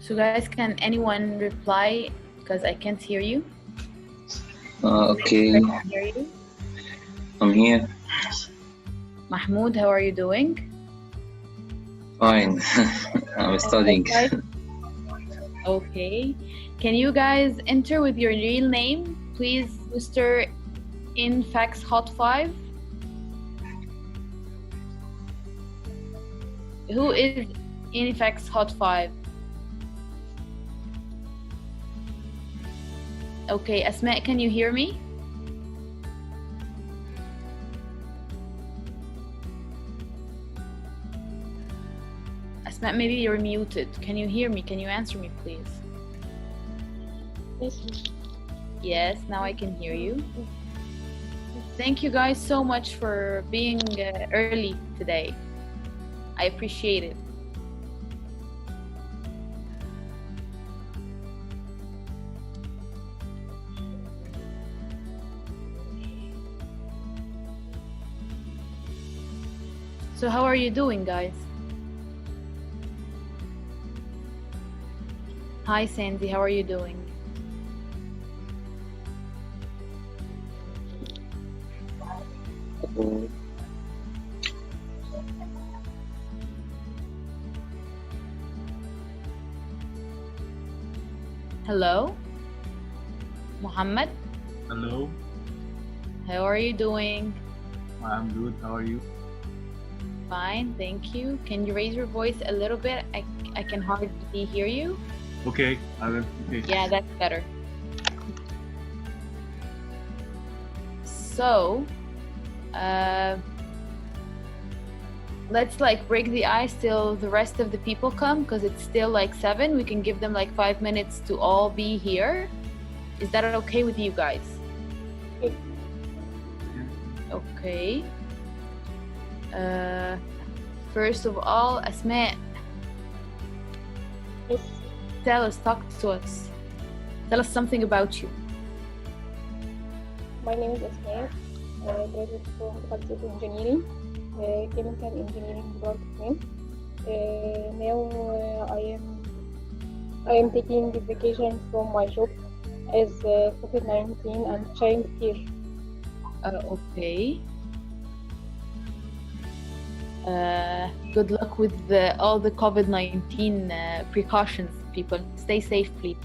So guys, can anyone reply? Because I can't hear you. Okay, I can hear you. I'm here. Mahmoud, how are you doing? Fine. I'm studying. Okay. Can you guys enter with your real name, please, Mr. Infax Hot 5? Who is Infax Hot 5? Okay, Asma, can you hear me? Asma, maybe you're muted. Can you hear me? Can you answer me, please? Yes. Yes, now I can hear you. Thank you guys so much for being early today. I appreciate it. So how are you doing, guys? Hi, Sandy, how are you doing? Hello? Muhammad? Hello, How are you doing? I'm good. How are you? Fine, thank you. Can you raise your voice a little bit? I can hardly hear you. Okay, I will. Okay. Yeah, that's better. So, let's like break the ice till the rest of the people come, because it's still like 7. We can give them like 5 minutes to all be here. Is that okay with you guys? Okay. First of all, Asma, Yes. talk to us. Tell us something about you. My name is Asma. I graduated from Faculty of Engineering, Chemical Engineering Department. Now I am taking vacation from my job as COVID-19 and child care. Okay. Good luck with all the COVID-19 precautions, people. Stay safe, please.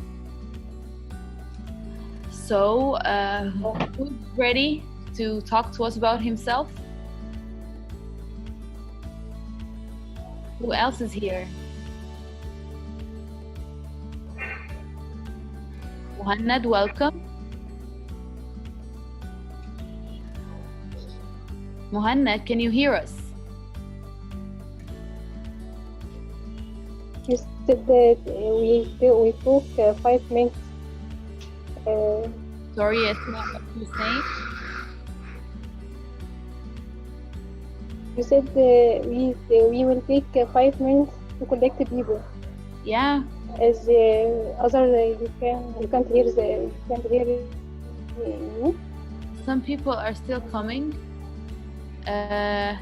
So, who's ready to talk to us about himself? Who else is here? Muhannad, welcome. Muhannad, can you hear us? You said that we took 5 minutes. Sorry, Asma, what you saying? You said we will take 5 minutes to collect the people. Yeah. As other you can't hear you. Some people are still coming. And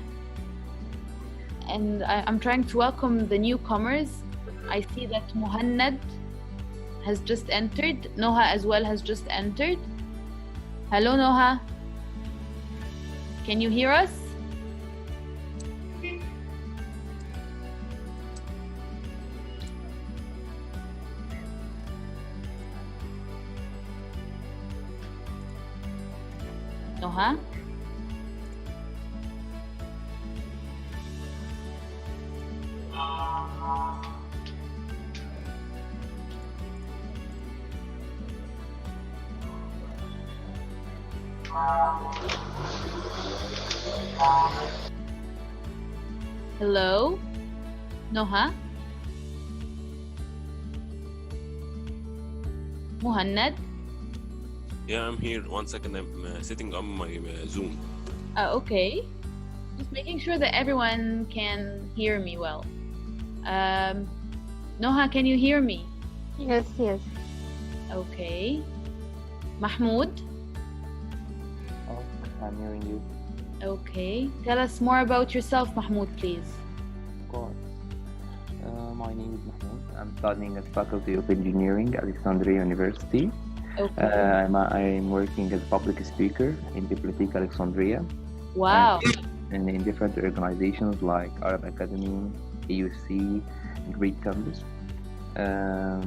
I'm trying to welcome the newcomers. I see that Muhannad has just entered. Noha as well has just entered. Hello, Noha. Can you hear us? Noha? Hello? Noha? Muhannad? Yeah, I'm here. 1 second, I'm setting up my Zoom. Okay. Just making sure that everyone can hear me well. Noha, can you hear me? Yes. Okay. Mahmoud? I'm hearing you. Okay. Tell us more about yourself, Mahmoud, please. Of course. my name is Mahmoud. I'm studying at Faculty of Engineering at Alexandria University. Okay. I'm working as a public speaker in Bibliotheca Alexandria Wow. and in different organizations like Arab Academy, AUC, Greek Campus. I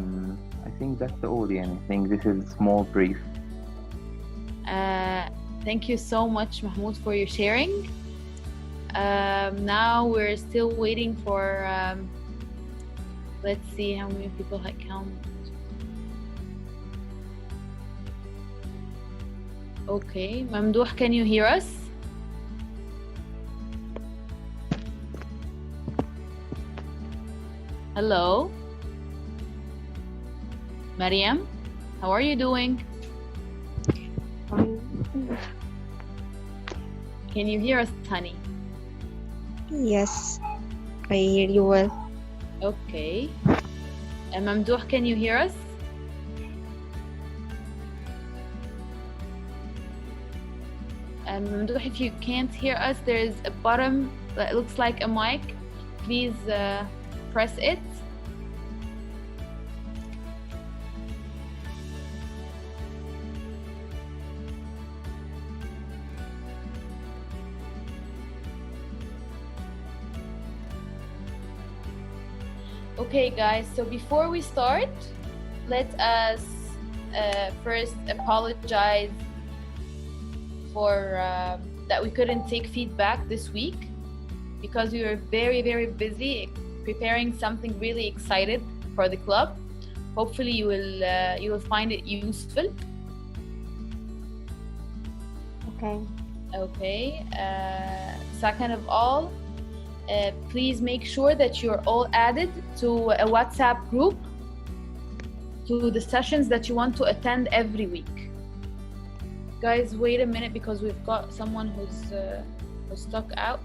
think that's all, and I think this is a small brief. Thank you so much, Mahmoud, for your sharing. Now we're still waiting for, let's see how many people had count. Okay, Mamdouh, can you hear us? Hello? Mariam, how are you doing? Can you hear us, honey? Yes, I hear you well. Okay. Mamdouh, can you hear us? Mamdouh, if you can't hear us, there is a button that looks like a mic. Please press it. Okay, guys, so before we start, let us first apologize for that we couldn't take feedback this week because we were very, very busy preparing something really excited for the club. Hopefully you will find it useful. Okay. Second of all, please make sure that you're all added to a WhatsApp group to the sessions that you want to attend every week. Guys, wait a minute because we've got someone who's stuck out.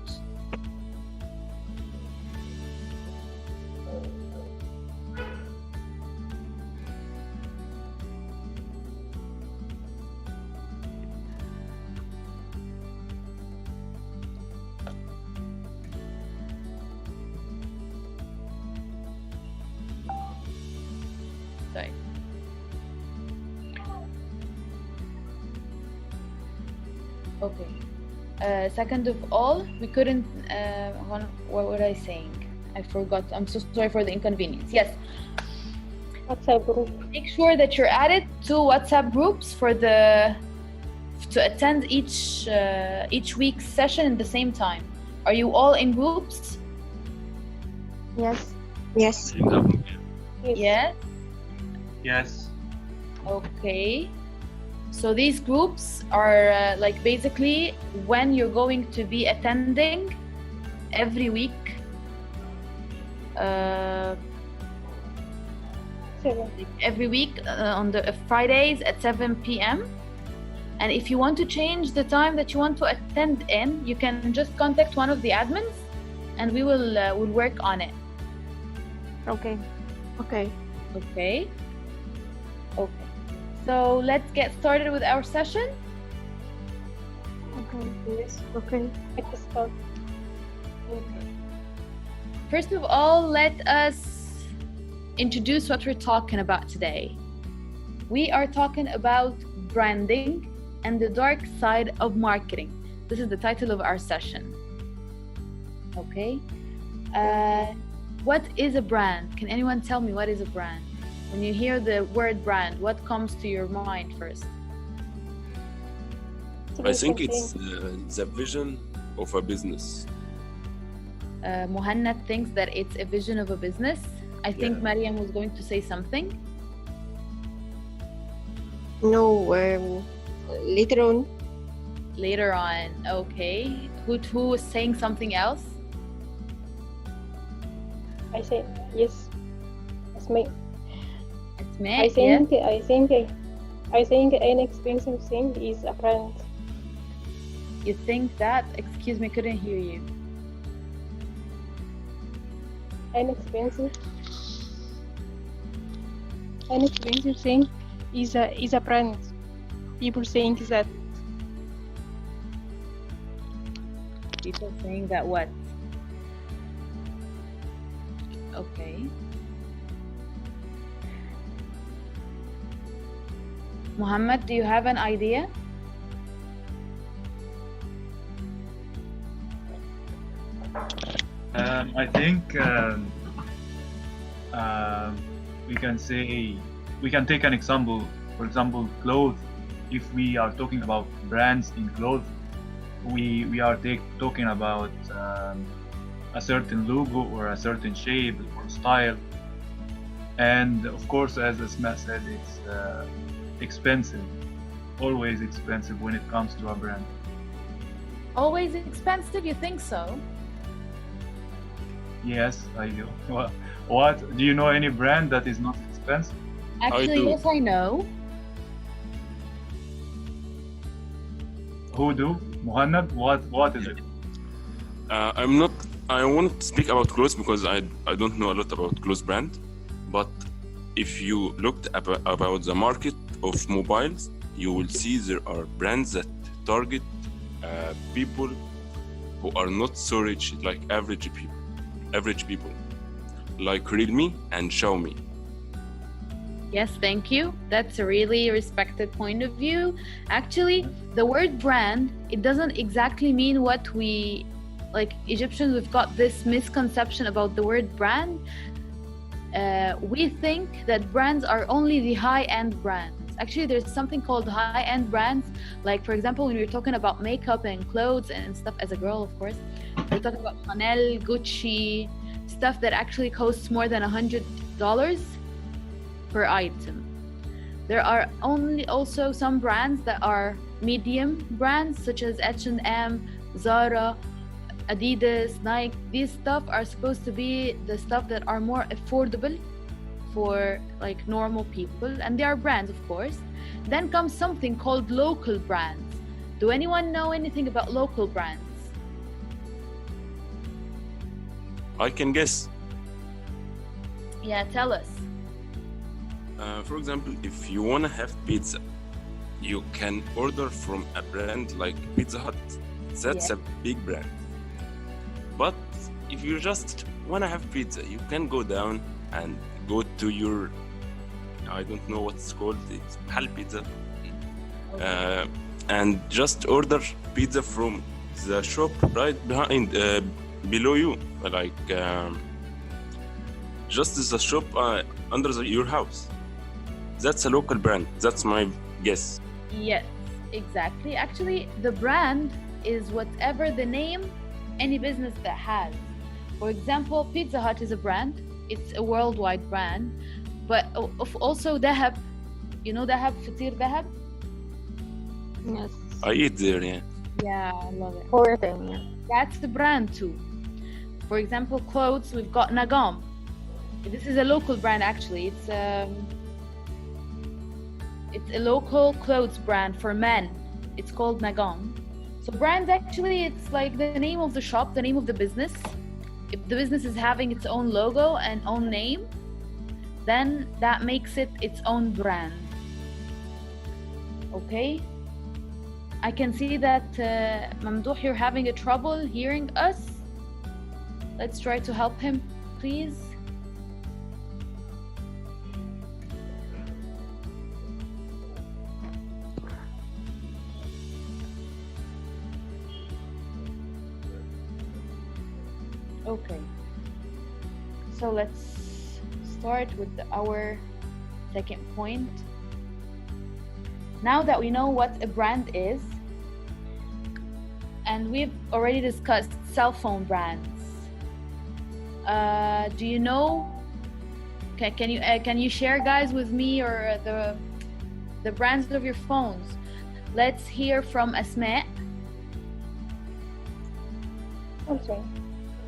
Sorry. Okay. Second of all, we couldn't. What was I saying? I forgot. I'm so sorry for the inconvenience. Yes. WhatsApp group. Make sure that you're added to WhatsApp groups to attend each week's session at the same time. Are you all in groups? Yes. Yes. Yes. Okay. So these groups are like basically when you're going to be attending every week. Every week on the Fridays at 7 p.m. And if you want to change the time that you want to attend in, you can just contact one of the admins, and we will work on it. Okay. Okay. So let's get started with our session. Okay. Let's start. First of all, let us introduce what we're talking about today. We are talking about branding and the dark side of marketing. This is the title of our session. Okay. What is a brand? Can anyone tell me what is a brand? When you hear the word brand, what comes to your mind first? I think it's the vision of a business. Muhannad thinks that it's a vision of a business. I think Mariam was going to say something. No, later on. Later on, okay. Who was saying something else? I say yes. It's me. It's me. I think an expensive thing is a brand. You think that? Excuse me, couldn't hear you. An expensive thing is a brand. People saying that. People saying that what? Okay. Muhammad, do you have an idea? I think we can say, we can take an example. For example, clothes. If we are talking about brands in clothes, we are talking about a certain logo or a certain shape or style. And of course, as Asma said, it's expensive, always expensive when it comes to a brand. Always expensive? You think so? Yes, I do. What? Do you know any brand that is not expensive? Actually, do. yes, I know. Who do? Muhannad, what is it? I won't speak about clothes because I don't know a lot about clothes brand. But if you looked about the market of mobiles, you will see there are brands that target people who are not so rich, like average people, like Realme and Xiaomi. Yes, thank you. That's a really respected point of view. Actually, the word brand, it doesn't exactly mean what we, like Egyptians, we've got this misconception about the word brand. We think that brands are only the high-end brands. Actually, there's something called high-end brands. Like, for example, when we're talking about makeup and clothes and stuff, as a girl, of course, we're talking about Chanel, Gucci, stuff that actually costs more than $100 per item. There are also some brands that are medium brands, such as H&M, Zara, Adidas, Nike. These stuff are supposed to be the stuff that are more affordable for like normal people, and they are brands, of course. Then comes something called local brands. Do anyone know anything about local brands? I can guess. Yeah, tell us. For example, if you want to have pizza, you can order from a brand like Pizza Hut. That's a big brand. But if you just want to have pizza, you can go down and go to your, I don't know what it's called, it's Mahal Pizza, and just order pizza from the shop right behind, below you, like just the shop under your house. That's a local brand. That's my guess. Yes, exactly. Actually, the brand is whatever the name any business that has. For example, Pizza Hut is a brand. It's a worldwide brand. But also Dahab. You know Dahab, Fatir Dahab? Yes. I eat there, yeah. Yeah, I love it. For them, yeah. That's the brand too. For example, clothes, we've got Nagam. This is a local brand actually. It's a local clothes brand for men. It's called Nagam. So brands actually, it's like the name of the shop, the name of the business. If the business is having its own logo and own name, then that makes it its own brand. Okay? I can see that Mamdouh, you're having a trouble hearing us. Let's try to help him, please. Okay, so let's start with our second point. Now that we know what a brand is, and we've already discussed cell phone brands, do you know? Can you share, guys, with me or the brands of your phones? Let's hear from Asma. Samsung.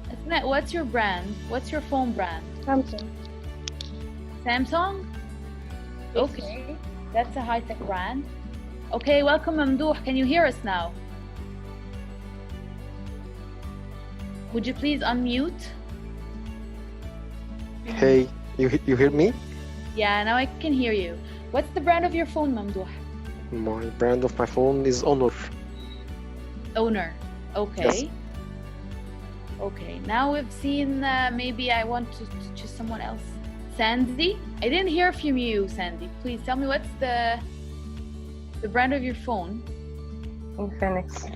Asma, what's your brand? What's your phone brand? Samsung. Samsung? Okay, that's a high-tech brand. Okay, welcome Mamdouh. Can you hear us now? Would you please unmute? Hey, you hear me? Yeah, now I can hear you. What's the brand of your phone, Mamdouh? My brand of my phone is Honor. Owner. Okay. Yes. Okay, now we've seen, maybe I want to choose someone else. Sandy? I didn't hear from you, Sandy. Please tell me what's the brand of your phone? Infinix.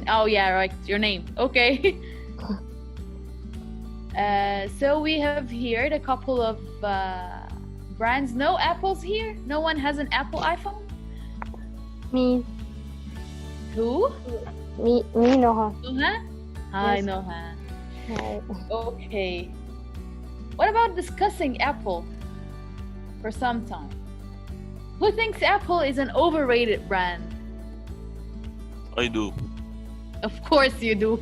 Oh yeah, right, your name. Okay. So we have here a couple of brands. No Apples here? No one has an Apple iPhone? Me. Who? Me, Noha. Noha? Hi, Yes. Noha. Hi. Okay. What about discussing Apple for some time? Who thinks Apple is an overrated brand? I do. Of course you do.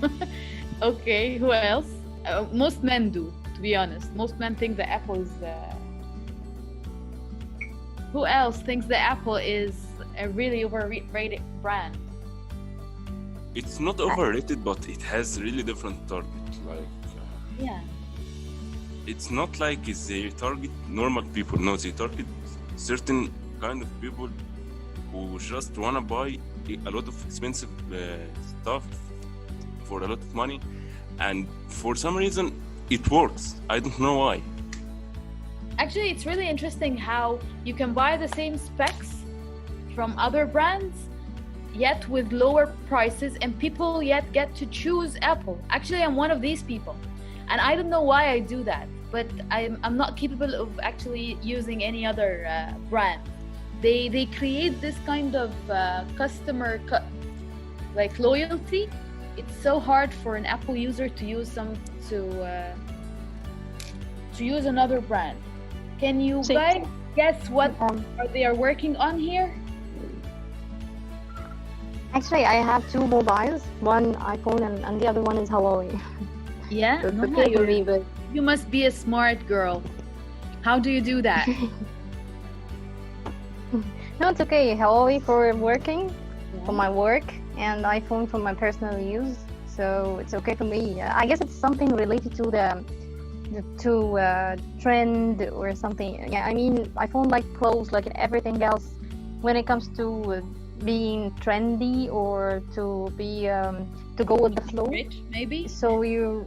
Okay, who else? Most men do, to be honest. Most men think that Apple is... Who else thinks that Apple is a really overrated brand? It's not overrated, but it has really different target. Like, Yeah. it's not like they target normal people. No, they target certain kind of people who just wanna buy a lot of expensive stuff for a lot of money, and for some reason it works. I don't know why. Actually, it's really interesting how you can buy the same specs from other brands, yet with lower prices, and people yet get to choose Apple. Actually, I'm one of these people, and I don't know why I do that, but I'm not capable of actually using any other brand. They create this kind of customer like loyalty. It's so hard for an Apple user to use to use another brand. Can you So- guys guess what they are working on here? Actually, I have two mobiles, one iPhone and the other one is Huawei. Yeah, So it's no, okay for me, but you must be a smart girl. How do you do that? no, it's okay. Huawei for working, for my work, and iPhone for my personal use. So it's okay for me. I guess it's something related to the trend or something. Yeah, I mean, iPhone like clothes, like everything else. When it comes to being trendy or to be to go with the flow. Rich, maybe? So you.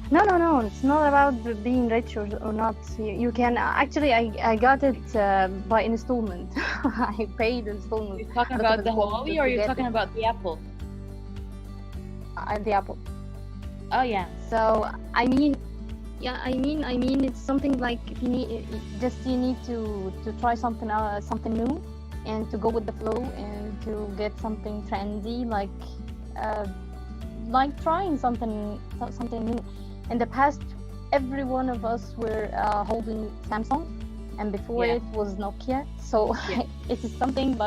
No. It's not about being rich or not. You can actually. I got it by installment. I paid installment. You're talking Out of about the phone Huawei to or you're get talking it. about the Apple? The Apple. Oh yeah. So I mean, yeah, I mean, it's something like if you need, you need to try something new, and to go with the flow and to get something trendy, like trying something new. In the past, every one of us were holding Samsung, and before Yeah. it was Nokia. So Yeah. it is something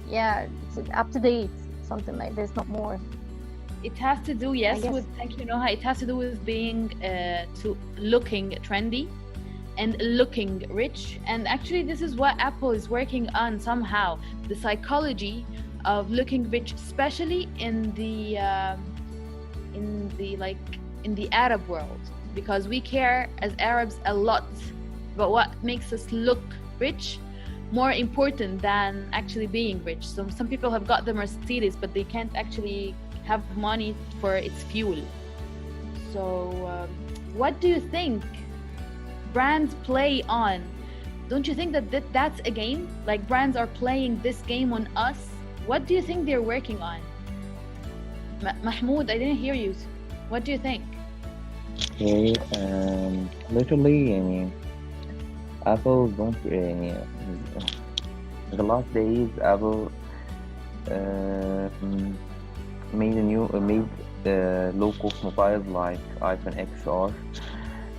it's up to date, something like this, not more. It has to do, yes, guess. with, thank you, Noha. It has to do with being looking trendy and looking rich. And actually, this is what Apple is working on somehow. The psychology of looking rich, especially in the Arab world, because we care as Arabs a lot about what makes us look rich, more important than actually being rich. So some people have got the Mercedes, but they can't actually have money for its fuel. So what do you think brands play on? Don't you think that's a game? Like brands are playing this game on us? What do you think they're working on? Mahmoud, I didn't hear you. What do you think? Okay, literally, I mean, Apple don't, the last days, Apple made low-cost mobiles like iPhone XR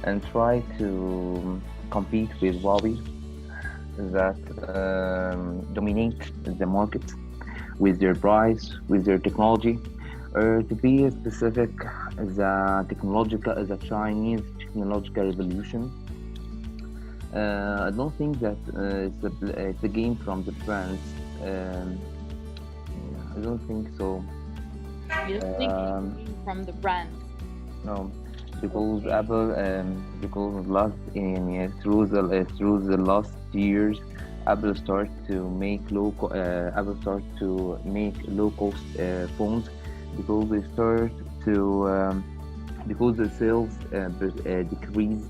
and try to compete with Huawei that dominate the market with their price, with their technology. To be specific, the Chinese technological revolution. I don't think that it's a game from the brands. I don't think so. You don't think it's from the brands? No, because Apple, because through the last years, Apple start to make low cost phones because they start to because their sales decreased.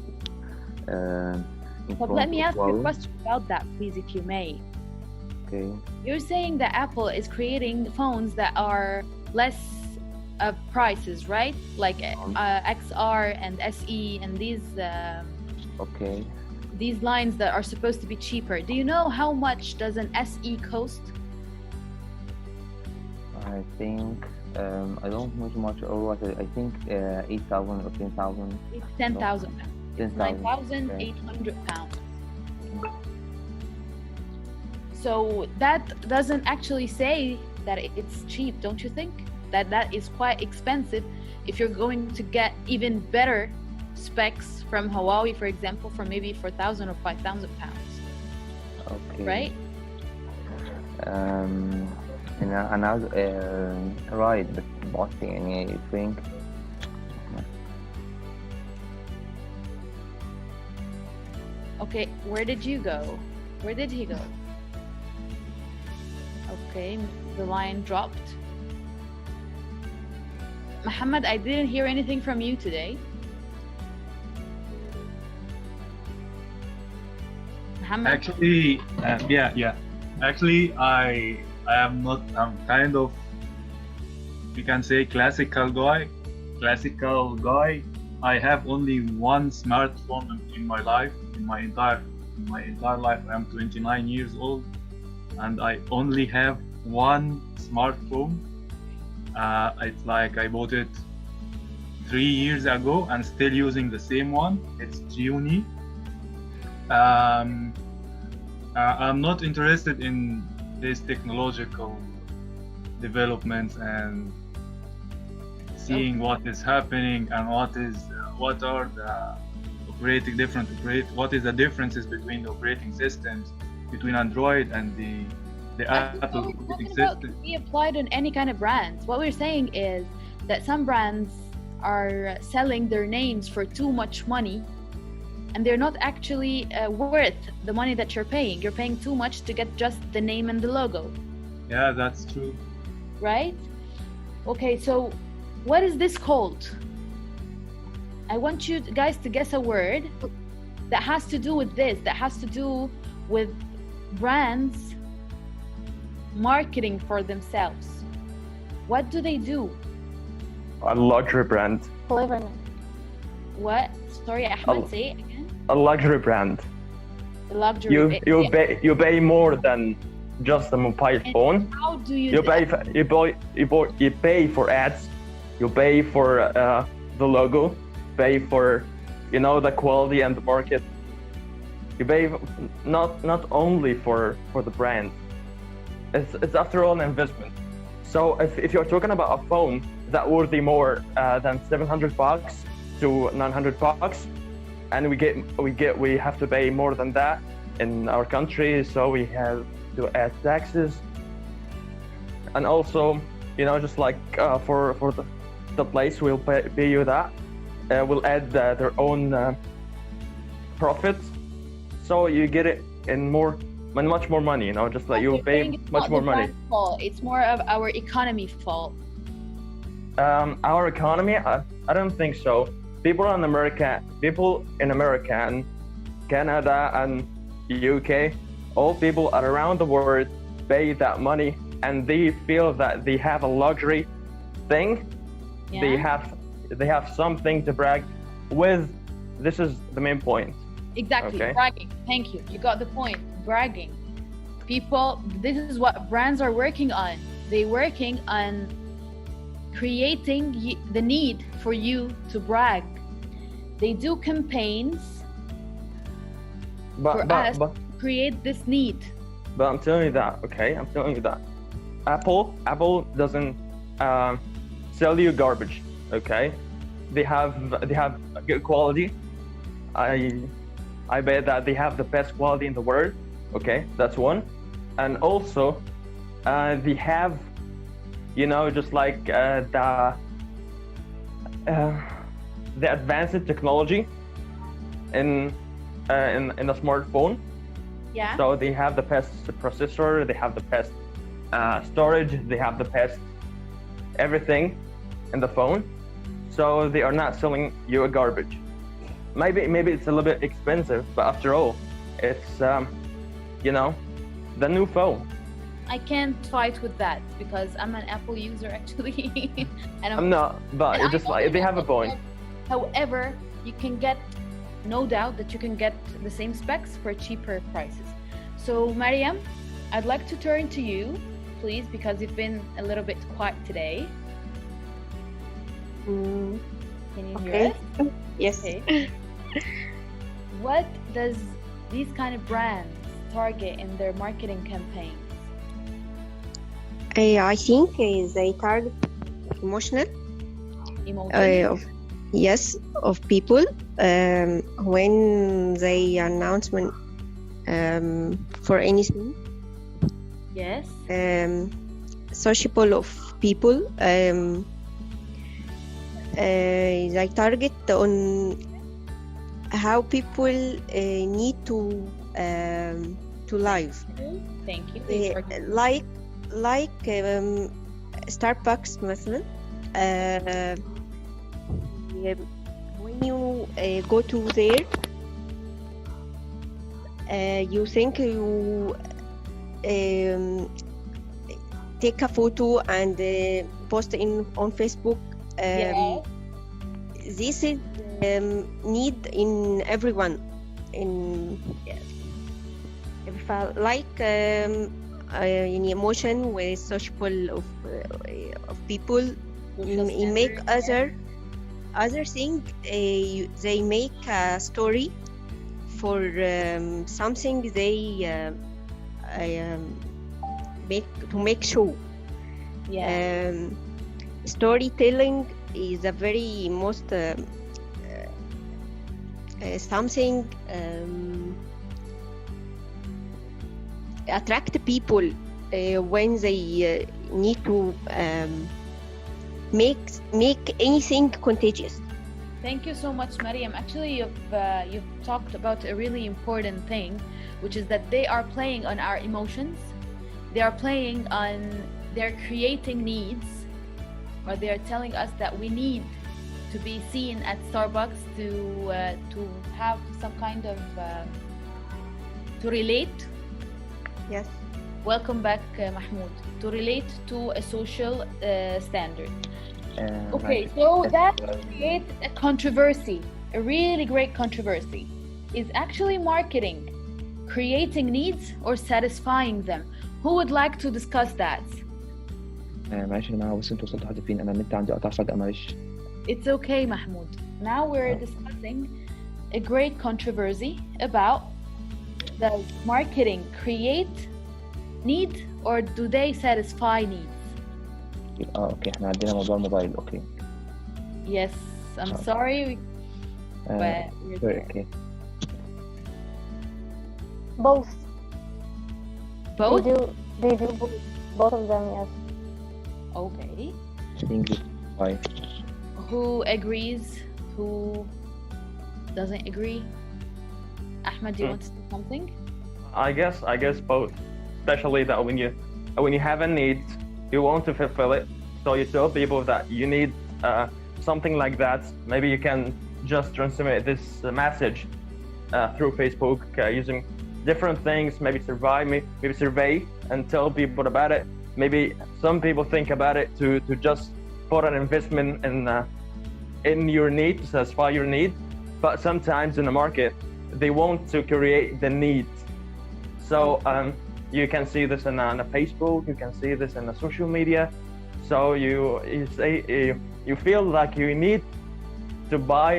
In But front let me of ask you a Huawei. question about that, please, if you may. Okay. You're saying that Apple is creating phones that are less of prices, right? Like XR and SE and Okay. these lines that are supposed to be cheaper. Do you know how much does an SE cost? I think I don't know so much or what. I think 8,000 or 10,000. It's 10,000 pounds. It's 10,000. 9,800 pounds. So that doesn't actually say that it's cheap, don't you think? That is quite expensive if you're going to get even better specs from Huawei, for example, for maybe 4,000 or 5,000 pounds. Okay. Right? And right, but I think Okay, where did you go? Where did he go? Okay, the line dropped. Muhammad, I didn't hear anything from you today. Muhammad? Actually, yeah. Actually, I am not. I'm kind of, we can say, classical guy. I have only one smartphone in my life. In my entire life, I am 29 years old, and I only have one smartphone. It's like I bought it 3 years ago and still using the same one. It's Xiaomi. I'm not interested in these technological developments and seeing what is happening and what are the what is the differences between the operating systems between Android and the Apple operating system. Can be applied on any kind of brands. What we're saying is that some brands are selling their names for too much money, and they're not actually worth the money that you're paying. You're paying too much to get just the name and the logo. Yeah, that's true. Right? Okay, so what is this called? I want you guys to guess a word that has to do with this, that has to do with brands marketing for themselves. What do they do? A luxury brand. Cleverness. What? Sorry, Ahmed, say it again. A luxury brand. Luxury. You pay more than just a mobile phone. How do you? You pay for ads. You pay for the logo. Pay for, the quality and the market. You pay not only for the brand. It's after all an investment. So if you're talking about a phone that worthy more than $700 to $900, and we have to pay more than that in our country, so we have to add taxes, and also just like for the place will pay you that, will add their own profits, so you get it in much more money, just like you pay much more money. It's more of our economy fault. Our economy, I don't think so. People in America and Canada and UK, all people around the world pay that money, and they feel that they have a luxury thing. Yeah. They have something to brag with. This is the main point. Exactly. Okay. Bragging. Thank you. You got the point. Bragging. People, this is what brands are working on. They're working on creating the need for you to brag. They do campaigns for us to create this need. But I'm telling you that, okay? I'm telling you that Apple doesn't sell you garbage, okay? They have good quality. I bet that they have the best quality in the world, okay? That's one. And also they have, just like the advanced technology in a smartphone. Yeah. So they have the best processor, they have the best storage, they have the best everything in the phone, so they are not selling you a garbage. Maybe it's a little bit expensive, but after all, it's you know, the new phone. I can't fight with that because I'm an Apple user actually, and I'm not, but and it's just I know like they that have a point. However, you can get, no doubt that you can get the same specs for cheaper prices. So Mariam, I'd like to turn to you, please, because you've been a little bit quiet today. Can you hear us? Yes. Okay. What does these kind of brands target in their marketing campaigns? I think they target emotional Emotions? of people when they announcement for anything. Yes. Sociable of people. They target on how people need to live. Thank you. Like Starbucks مثلا. When you go to there, you think you take a photo and post on Facebook. Yes. This is need in everyone. In like any emotion with sociable of people, make other thing. They make a story for something they make show. Yeah. Storytelling is a very most something attract people when they need to make anything contagious. Thank you so much, Mariam. Actually, you've talked about a really important thing, which is that they are playing on our emotions. They are playing on their creating needs, or they are telling us that we need to be seen at Starbucks to have some kind of to relate. Yes. Welcome back, Mahmoud. To relate to a social standard. Okay, so that creates a controversy, a really great controversy. Is actually marketing creating needs or satisfying them? Who would like to discuss that? معلش يا جماعة، بس انتوا وصلتوا لحد فين؟ أنا النت عندي قطع فجأة، معلش. It's okay, Mahmoud. Now we're discussing a great controversy about does marketing create need or do they satisfy needs? اوكي، احنا عندنا موضوع الموبايل. اوكي. Yes, I'm sorry. But okay. Both. Both? They do both of them, yes. Okay. I think why? Who agrees? Who doesn't agree? Ahmed, do you want to say something? I guess both. Especially that when you have a need, you want to fulfill it. So you tell people that you need something like that. Maybe you can just transmit this message through Facebook using different things. Maybe survey and tell people about it. Maybe some people think about it to just put an investment in your need to satisfy your need. But sometimes in the market, they want to create the need. So you can see this in Facebook. You can see this in the social media. So you feel like you need to buy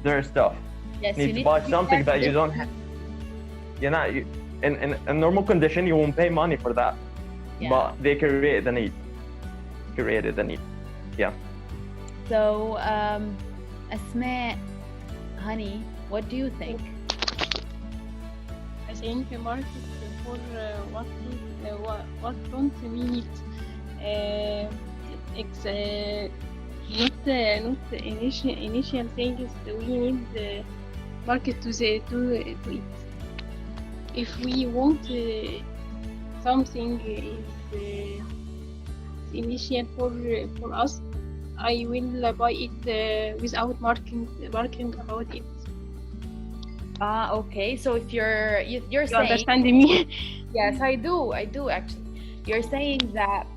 their stuff. Yes, you need to buy something that you don't have. In a normal condition, you won't pay money for that. Yeah. But they created the need. Yeah. So, Asma, honey, what do you think? I think the market for what don't we need. It's not initial things we need the market to it. If we want something is it's initial for us. I will buy it without marking about it. Okay. So if you're You saying, understanding me? yes, I do actually. You're saying that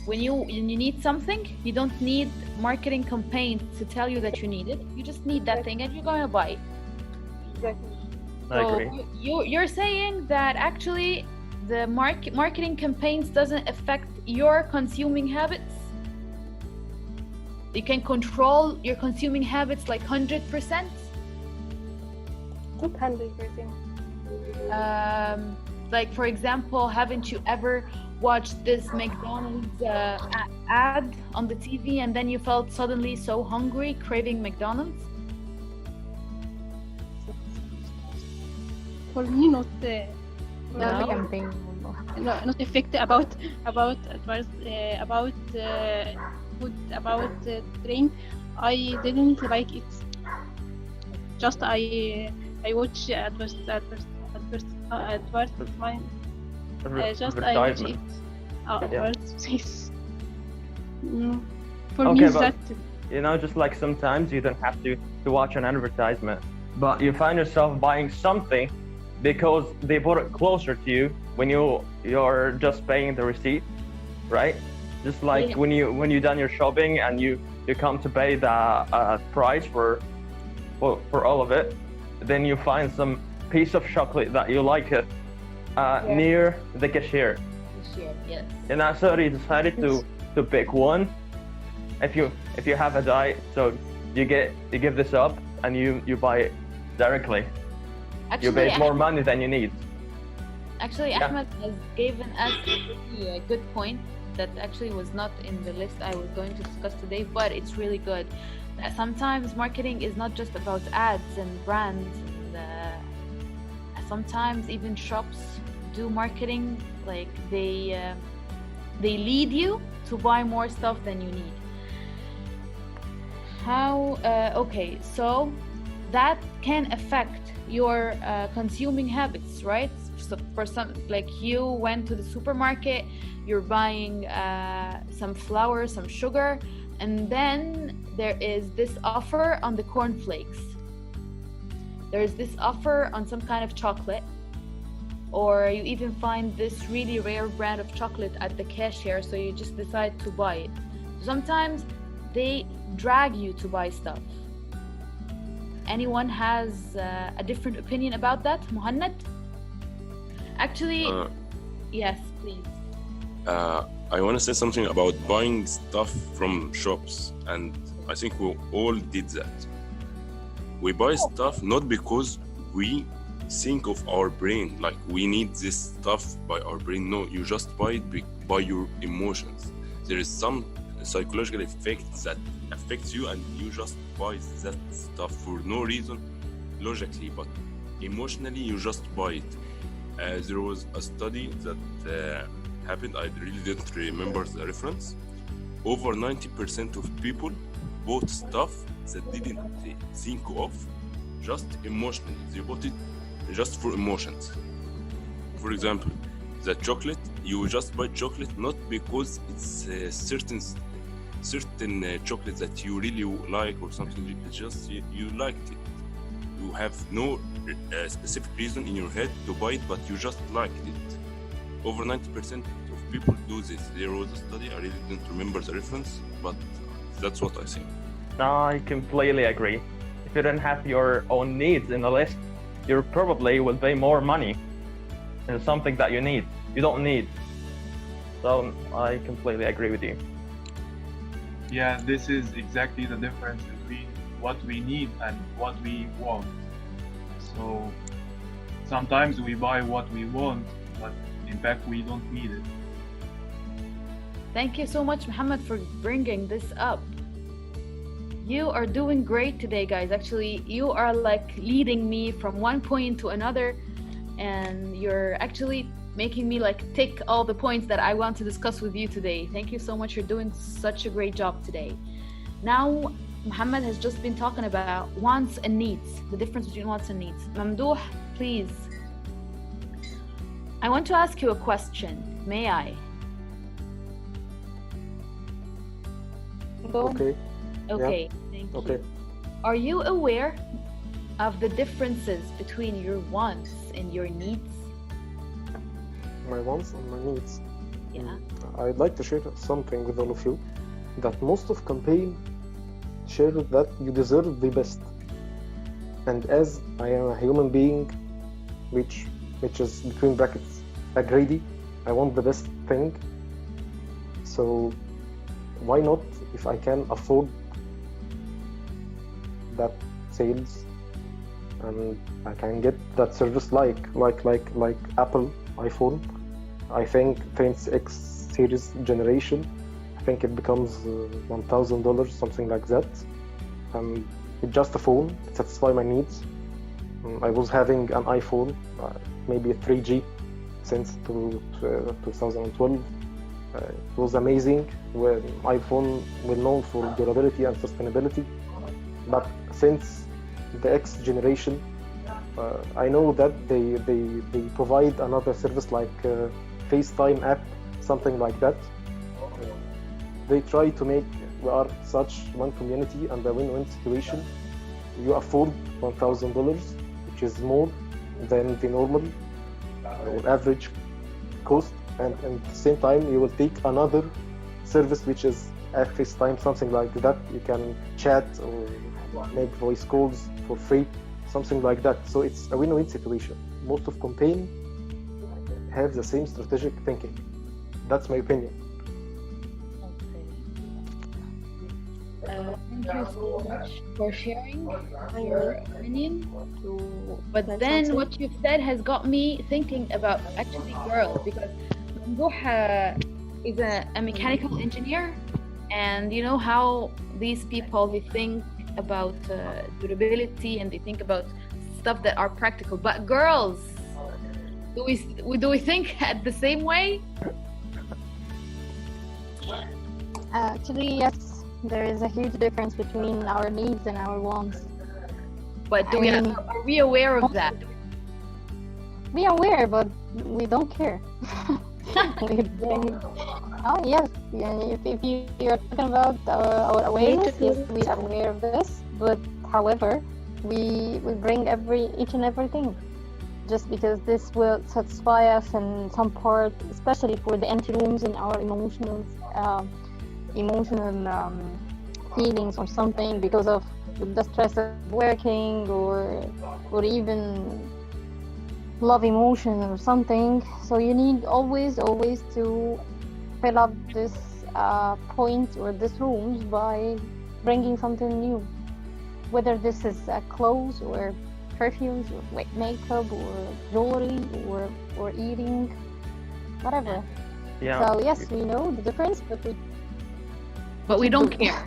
when you need something, you don't need marketing campaigns to tell you that you need it. You just need that thing and you're going to buy it. Exactly. I agree. So you're saying that actually the marketing campaigns doesn't affect your consuming habits? You can control your consuming habits like 100%? Not 100%. Like for example, haven't you ever watched this McDonald's ad on the TV and then you felt suddenly so hungry, craving McDonald's? For me, not No. campaign. not effect about advice about food, about drink. I didn't like it. Just I watch advertisement. Just I watch it. For me, Okay, but that you know, just like sometimes you don't have to watch an advertisement, but you find yourself buying something because they put it closer to you when you're just paying the receipt, right? Just like Yeah. when you done your shopping and you come to pay the price for all of it, then you find some piece of chocolate that you like it near the cashier. This year, yes. And so you decided to pick one. If you have a diet, so you give this up and you buy it directly. You pay more money than you need. Actually, Yeah. Ahmed has given us a good point that actually was not in the list I was going to discuss today, but it's really good. That sometimes marketing is not just about ads and brands, and sometimes even shops do marketing, like they lead you to buy more stuff than you need. Okay, so that can affect your consuming habits, right? So for some, like you went to the supermarket, you're buying some flour, some sugar, and then there is this offer on the cornflakes. There's this offer on some kind of chocolate, or you even find this really rare brand of chocolate at the cashier, so you just decide to buy it. Sometimes they drag you to buy stuff. Anyone has a different opinion about that? Muhannad? Actually, yes, please. I want to say something about buying stuff from shops, and I think we all did that. We buy stuff not because we think of our brain, like we need this stuff by our brain. No, you just buy it by your emotions. There is some psychological effect that affects you, and you just buy that stuff for no reason logically, but emotionally you just buy it. There was a study that happened, I really didn't remember the reference. Over 90% of people bought stuff that didn't think of, just emotionally. They bought it just for emotions. For example, the chocolate, you just buy chocolate not because it's a certain chocolate that you really like or something. It's just you liked it. You have no specific reason in your head to buy it, but you just liked it. Over 90% of people do this. There was a study, I really didn't remember the reference, but that's what I think. I completely agree. If you don't have your own needs in the list, you probably will pay more money in something that you don't need. So I completely agree with you. Yeah, this is exactly the difference between what we need and what we want. So sometimes we buy what we want, but in fact we don't need it. Thank you so much, Muhammad, for bringing this up. You are doing great today, guys. Actually, you are like leading me from one point to another, and you're actually making me like tick all the points that I want to discuss with you today. Thank you so much. You're doing such a great job today. Now, Muhammad has just been talking about wants and needs, the difference between wants and needs. Mamdouh, please. I want to ask you a question. May I? Go. Okay. Okay, thank Okay. you. Are you aware of the differences between your wants and your needs? My wants and my needs. Yeah. I'd like to share something with all of you, that most of campaign share that you deserve the best. And as I am a human being, which is between brackets a greedy, I want the best thing. So why not, if I can afford that sales and I can get that service like Apple iPhone, I think since X series generation, I think it becomes $1,000, something like that. It's just a phone to satisfy my needs. I was having an iPhone, maybe a 3G, since 2012. It was amazing. When iPhone were known for durability and sustainability, but since the X generation, I know that they provide another service like FaceTime app, something like that. They try to make we are such one community and a win-win situation. You afford $1,000, which is more than the normal or average cost, and at the same time you will take another service which is at FaceTime, something like that. You can chat or make voice calls for free, something like that. So it's a win-win situation. Most of campaign have the same strategic thinking. That's my opinion. Thank you so much for sharing your opinion. But then what you've said has got me thinking about actually girls, because Mamdouh is a mechanical engineer, and you know how these people, they think about durability and they think about stuff that are practical. But girls, do we think at the same way? Actually, yes. There is a huge difference between our needs and our wants. But are we aware of that? We are aware, but we don't care. Oh yes, if you are talking about our awareness, yes, we are aware of this. But however, we bring each and everything, just because this will satisfy us in some part, especially for the empty rooms in our emotional feelings or something, because of the stress of working or even love emotion or something. So you need always to fill up this point or this rooms by bringing something new, whether this is clothes or perfumes or makeup or jewelry or eating, whatever. Yeah. So yes, we know the difference, but we don't care.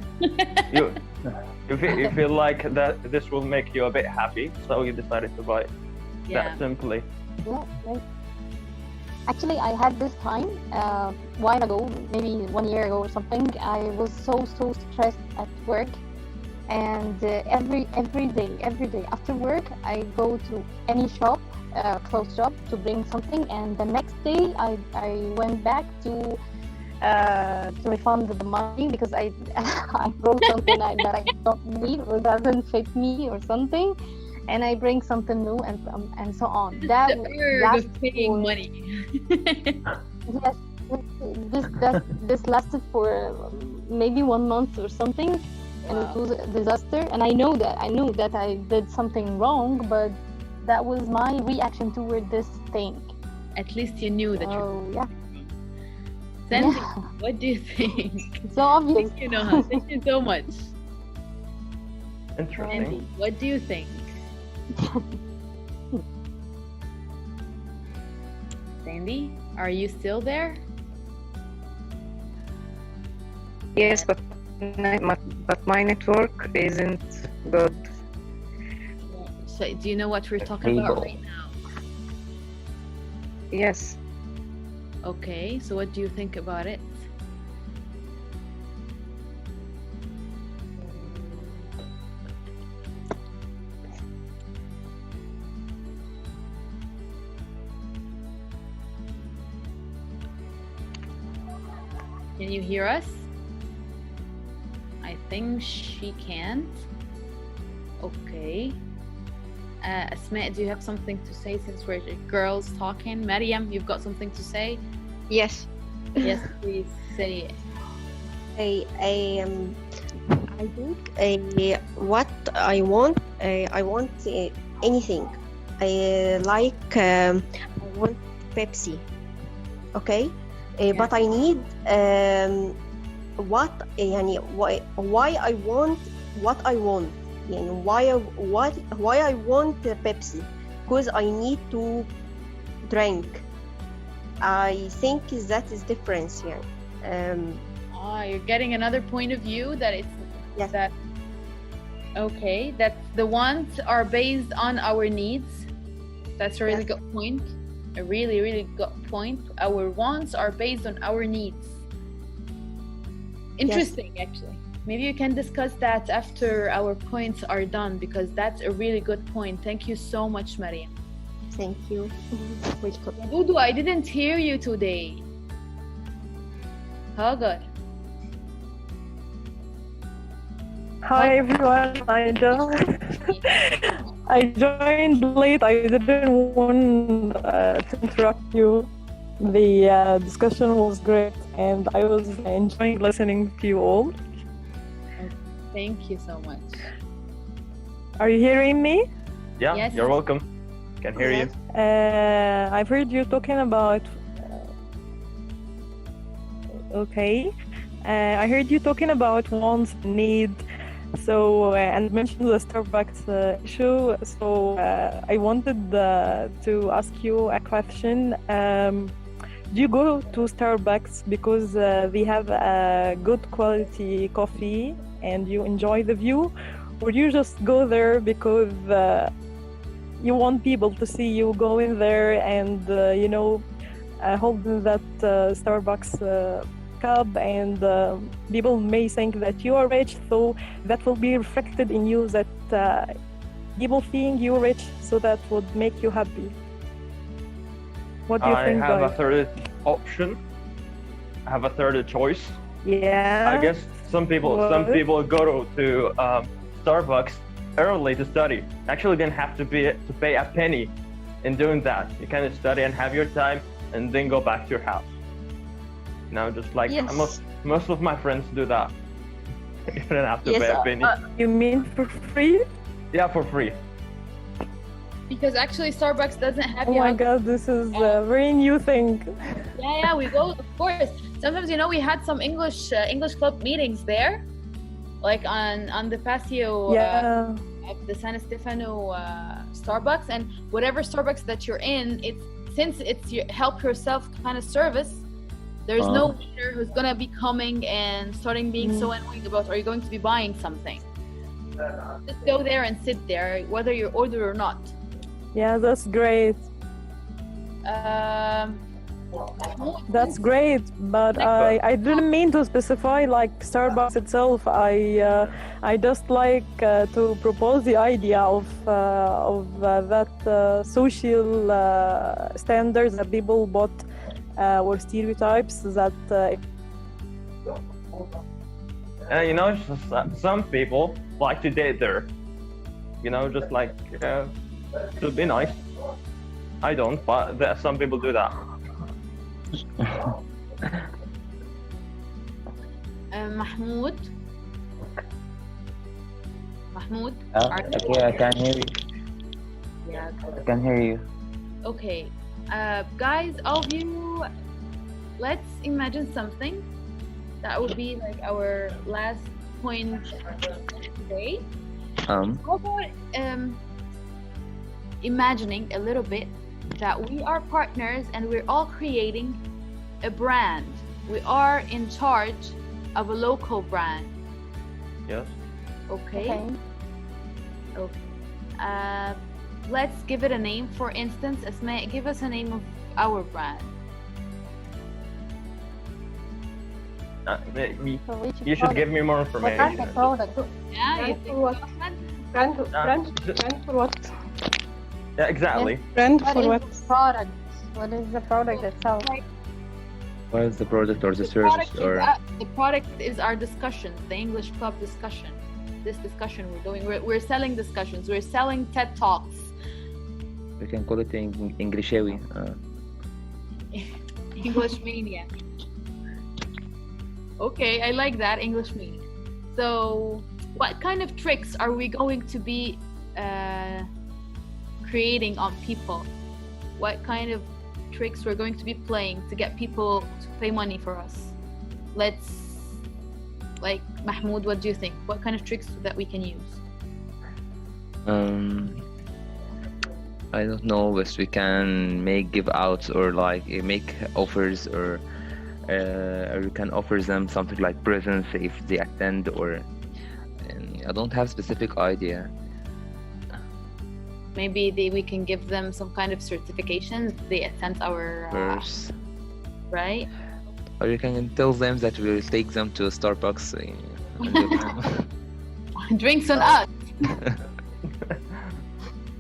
You feel like that this will make you a bit happy, so you decided to buy it. That simply. Yeah, right. Actually, I had this time a while ago, maybe 1 year ago or something. I was so stressed at work, and every day after work, I go to any shop, clothes shop, to bring something, and the next day I went back to refund the money because I brought something that I don't need or doesn't fit me or something, and I bring something new and so on. That was paying money. Yes, this lasted for maybe 1 month or something, and it was a disaster. And I know that I did something wrong, but that was my reaction toward this thing. At least you knew that. Yeah. Sandy, what do you think? So obvious. Thank you, Noha. Thank you so much. Interesting. Sandy, what do you think? Sandy, are you still there? Yes, but my network isn't good. So, do you know what we're talking about right now? Yes. Okay, so what do you think about it? Can you hear us? think she can't. Okay. Asma, do you have something to say since we're girls talking? Mariam, you've got something to say? Yes. Yes, please say it. I think what I want anything. I want Pepsi. Okay. But I need why I want what I want. Why I want Pepsi? Because I need to drink. I think that is difference here. You're getting another point of view that it's Yes. that. Okay, that the wants are based on our needs. That's a really Yes. good point. A really, really good point. Our wants are based on our needs. Interesting, actually. Maybe you can discuss that after our points are done, because that's a really good point. Thank you so much, Mariam. Thank you. Welcome. Dudu, I didn't hear you today. Hagar. Hi everyone, I joined late. I didn't want to interrupt you. The discussion was great and I was enjoying listening to you all. Thank you so much. Are you hearing me? Yeah, Yes. you're welcome. Can hear you. I've heard you talking about. Okay. I heard you talking about wants, need. So and mentioned the Starbucks issue. So I wanted to ask you a question. Do you go to Starbucks because they have a good quality coffee and you enjoy the view, or do you just go there because you want people to see you going there and holding that Starbucks cup, and people may think that you are rich, so that will be reflected in you, that people seeing you rich, so that would make you happy. What do you think, I have guys? a third option. I have a third choice. Yeah. I guess some people go to Starbucks early to study. Actually, didn't have to pay a penny in doing that. You can study and have your time, and then go back to your house. Just like Yes. most of my friends do that. You don't have to Yes, pay a penny. You mean for free? Yeah, for free. Because actually Starbucks doesn't have Oh you my out- god, this is a very new thing. Yeah, we go, of course. Sometimes, we had some English club meetings there, like on the patio Yeah. of the San Stefano Starbucks, and whatever Starbucks that you're in, since it's your help yourself kind of service, there's no waiter who's gonna be coming and starting being so annoying about, are you going to be buying something? Just go there and sit there, whether you order or not. Yeah, that's great. That's great, but I didn't mean to specify like Starbucks itself. I just like to propose the idea of that social standards that people bought or stereotypes that. Some people like to date there. Just like to be nice. I don't, but some people do that. Mahmoud. Okay, I can hear you. Yeah. I can hear you. Okay, guys, all of you, let's imagine something that would be like our last point today. How about imagining a little bit that we are partners and we're all creating a brand. We are in charge of a local brand. Yes. Okay. Let's give it a name. For instance, Asma, give us a name of our brand. You should give me more information. Yeah, you for what? Brand for what? Yeah, exactly. Brand for What what? is the product? What is the product itself? What is the product or the service or? The product is our discussion, the English club discussion. This discussion we're doing. We're selling discussions. We're selling TED Talks. We can call it Englishawi. English mania. Okay, I like that, English mania. So, what kind of tricks are we going to be creating on people? What kind of tricks we're going to be playing to get people to pay money for us? Like Mahmoud, what do you think? What kind of tricks that we can use? I don't know, but we can make give outs or like make offers or you can offer them something like presents if they attend or I don't have specific idea. Maybe we can give them some kind of certifications if they attend our course. Right? Or you can tell them that we will take them to Starbucks. Drinks on us.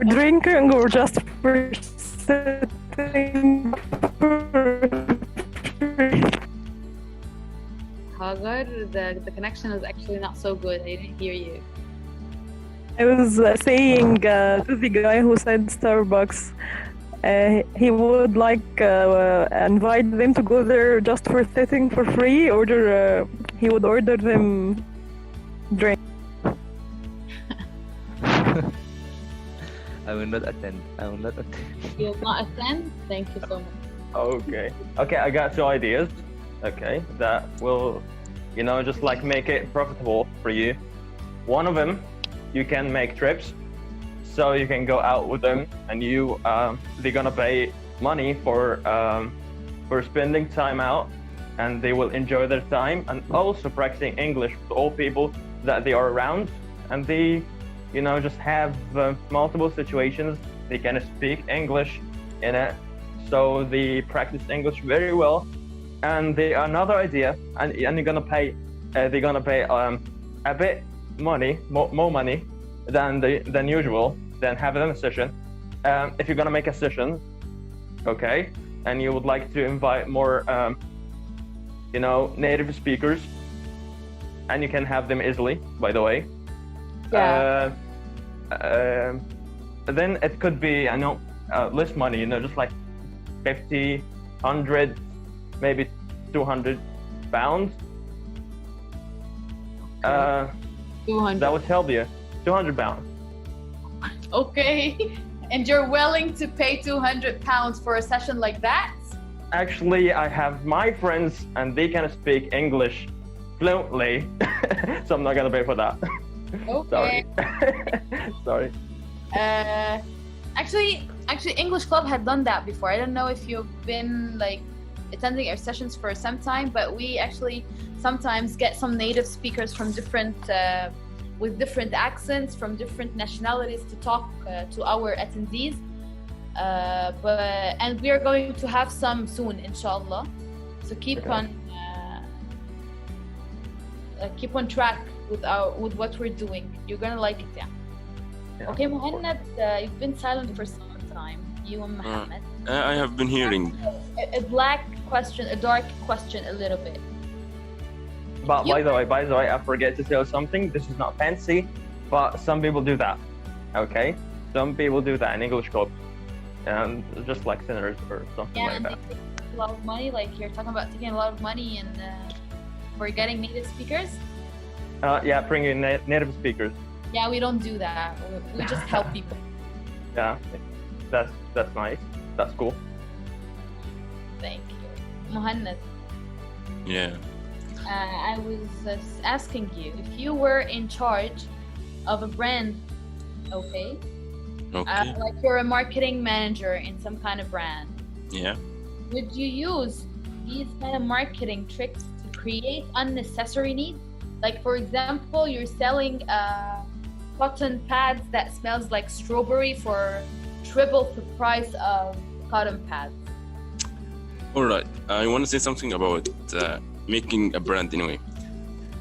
Drinking or just for sitting. Hagar, the connection is actually not so good. I didn't hear you. I was saying to the guy who said Starbucks, he would like invite them to go there just for sitting for free. He would order them drink. I will not attend. You will not attend? Thank you so much. Okay, I got two ideas. Okay, that will, just like make it profitable for you. One of them, you can make trips, so you can go out with them, and they're gonna pay money for spending time out, and they will enjoy their time, and also practicing English with all people that they are around, and they, just have multiple situations they can speak English in it, so they practice English very well. And another idea, and you're gonna pay, they're gonna pay a bit money, more money than usual, than having a session. If you're gonna make a session, okay, and you would like to invite more, native speakers, and you can have them easily, by the way. Yeah. Then it could be, less money, just like 50, 100, maybe 200 pounds. 200. That would help you. 200 pounds. Okay. And you're willing to pay 200 pounds for a session like that? Actually, I have my friends and they can speak English fluently, so I'm not gonna pay for that. Okay. Sorry. Actually, English Club had done that before. I don't know if you've been attending our sessions for some time, but we actually sometimes get some native speakers from different with different accents from different nationalities to talk to our attendees. And we are going to have some soon, inshallah. So keep on track with what we're doing. You're gonna like it, yeah. Okay, Muhannad, you've been silent for some time. You and Mohammed. I have been hearing. A black question, a dark question, a little bit. But by the way, I forget to tell something. This is not fancy, but some people do that. Okay, some people do that in English clubs, and just like sinners or something like that. And they take a lot of money. Like you're talking about taking a lot of money and for getting native speakers. Bringing native speakers. Yeah, we don't do that. We just help people. Yeah, that's nice. That's cool. Thank you, Muhannad. Yeah. I was asking you if you were in charge of a brand, okay? Okay. Like you're a marketing manager in some kind of brand. Yeah. Would you use these kind of marketing tricks to create unnecessary needs? Like, for example, you're selling cotton pads that smells like strawberry for triple the price of cotton pads. All right. I want to say something about making a brand anyway.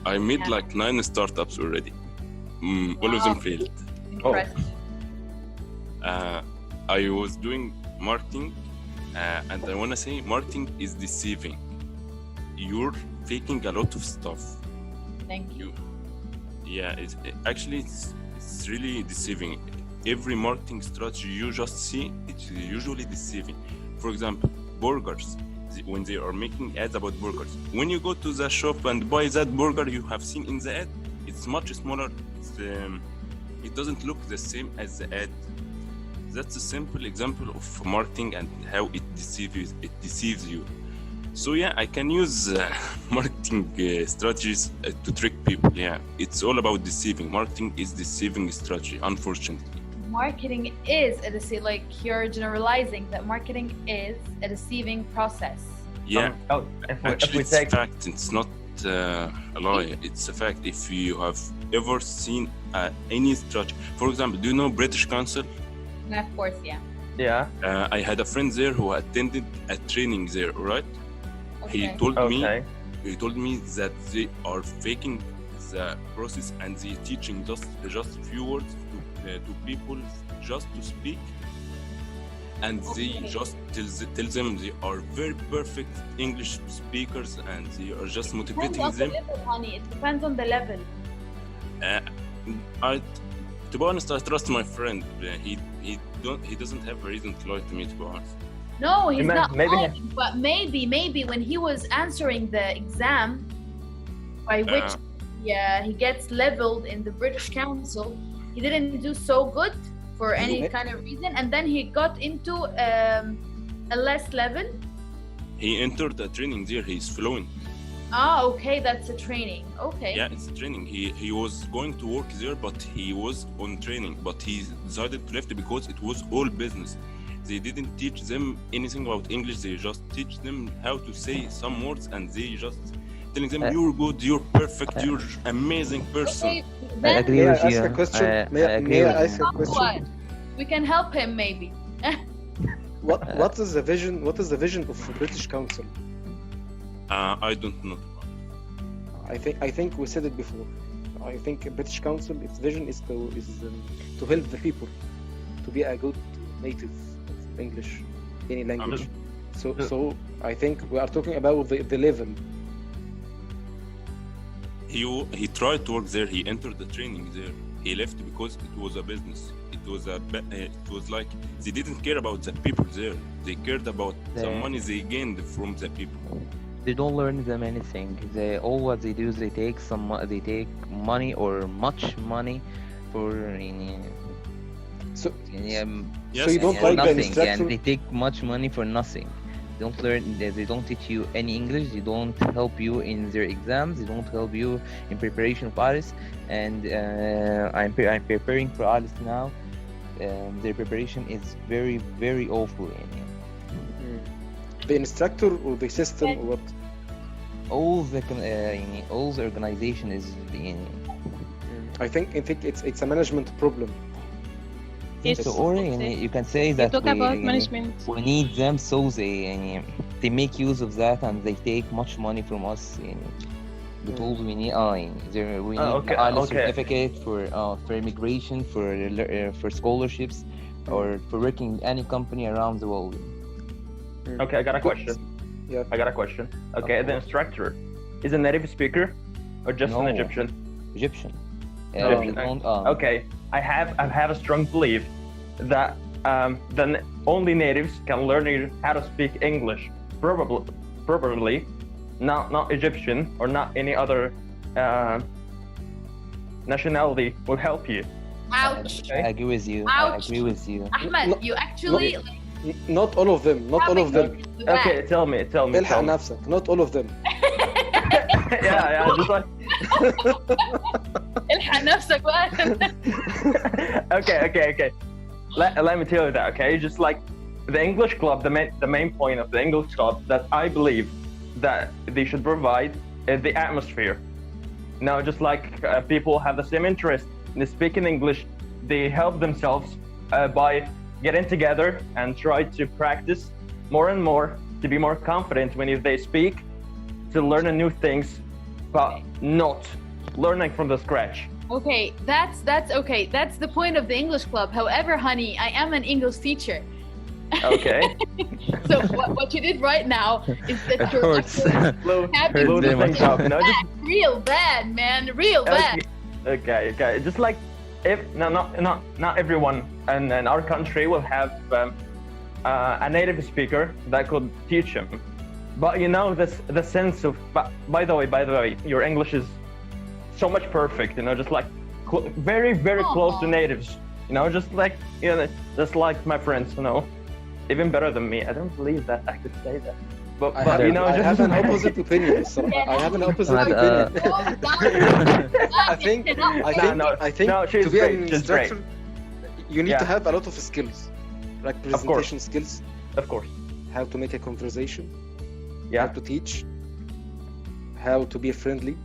I made like 9 startups already. All of them failed. Impressive. I was doing marketing, and I want to say marketing is deceiving. you're faking a lot of stuff. Thank you. Yeah, it's really deceiving. Every marketing strategy you just see, it's usually deceiving. For example, burgers. When they are making ads about burgers, when you go to the shop and buy that burger you have seen in the ad, it's much smaller. It doesn't look the same as the ad. That's a simple example of marketing and how it deceives you. So yeah, I can use marketing strategies to trick people. Yeah, it's all about deceiving. Marketing is deceiving strategy, unfortunately. Marketing is a deceiving, like you're generalizing that marketing is a deceiving process. Yeah, actually we it's take- a fact. It's not a lie. It's a fact. If you have ever seen any strategy, for example, do you know British Council? Of course, yeah. Yeah. I had a friend there who attended a training there, right? He Okay. told me that they are faking the process and they teaching just few words to people just to speak, and they just tell them they are very perfect English speakers and they are just motivating Depends on them. the level, honey. It depends on the level. To be honest, I trust my friend. He doesn't have a reason to lie to me, to be honest. No, he's not maybe- lying, but maybe when he was answering the exam, by which he gets leveled in the British Council, he didn't do so good for any kind of reason, and then he got into a less level. He entered a training there. He's fluent. Okay, that's a training. Okay. Yeah, it's a training. He was going to work there, but he was on training. But he decided to leave because it was all business. They didn't teach them anything about English. They just teach them how to say some words, and they just telling them you're good, you're perfect, you're amazing person. Okay, I then agree May I with ask you. a question? May I agree with ask you. a question? we can help him maybe. What is the vision? What is the vision of the British Council? I don't know. I think we said it before. I think British Council, its vision is to help the people to be a good native of English, any language. So I think we are talking about the level. He tried to work there. He entered the training there. He left because it was a business. It was like they didn't care about the people there. They cared about the money they gained from the people. They don't learn them anything. All what they do is they take money or much money for So Yes, so you don't for like the nothing, instructor? and they take much money for nothing. They don't teach you any English. They don't help you in their exams. They don't help you in preparation of IELTS. And I'm preparing for IELTS now. Their preparation is very, very awful. The instructor or the system or what? All the organization is I think it's a management problem. Yes, so, or you can say that talk about management. we need them, so they make use of that and they take much money from us. Because we need we need IELTS certificate for immigration, for scholarships, or for working in any company around the world. Okay, I got a question. Yeah. I got a question. Okay, the instructor is a native speaker or just an No. Egyptian? Egyptian. Egyptian. Okay, I have a strong belief that only natives can learn how to speak English. Probably not Egyptian or not any other nationality will help you. Ouch. I agree with you. Ouch. I agree with you. Ahmed, you actually Not all of them. Not all of them. Okay, tell me. الحق نفسك. Not all of them. yeah, just like. الحق نفسك بقى. Okay. Let me tell you that. Okay, just like the English club, the main point of the English club that I believe that they should provide is the atmosphere. Now, just like people have the same interest in speaking English, they help themselves by getting together and try to practice more and more to be more confident when they speak, to learn new things, but not learning from the scratch. Okay, that's okay. That's the point of the English club. However, honey, I am an English teacher. Okay. So what you did right now is that It you're hurts. Blow, Happy blow the very things much. up. You know, just real bad, man, real bad. okay. Just like if not everyone in our country will have a native speaker that could teach him. But you know, the sense of. But by the way, your English is so much perfect. You know, just like very close to natives. You know, just like just like my friends. You know, even better than me. I don't believe that I could say that. But you know, I just have an opposite opinion. So I have an opposite opinion. I think no, she's to be great. an She's great. instructor, you need to Yeah. have a lot of skills, like presentation skills, Of course. how to make a conversation, Yeah. how to teach, how to be friendly.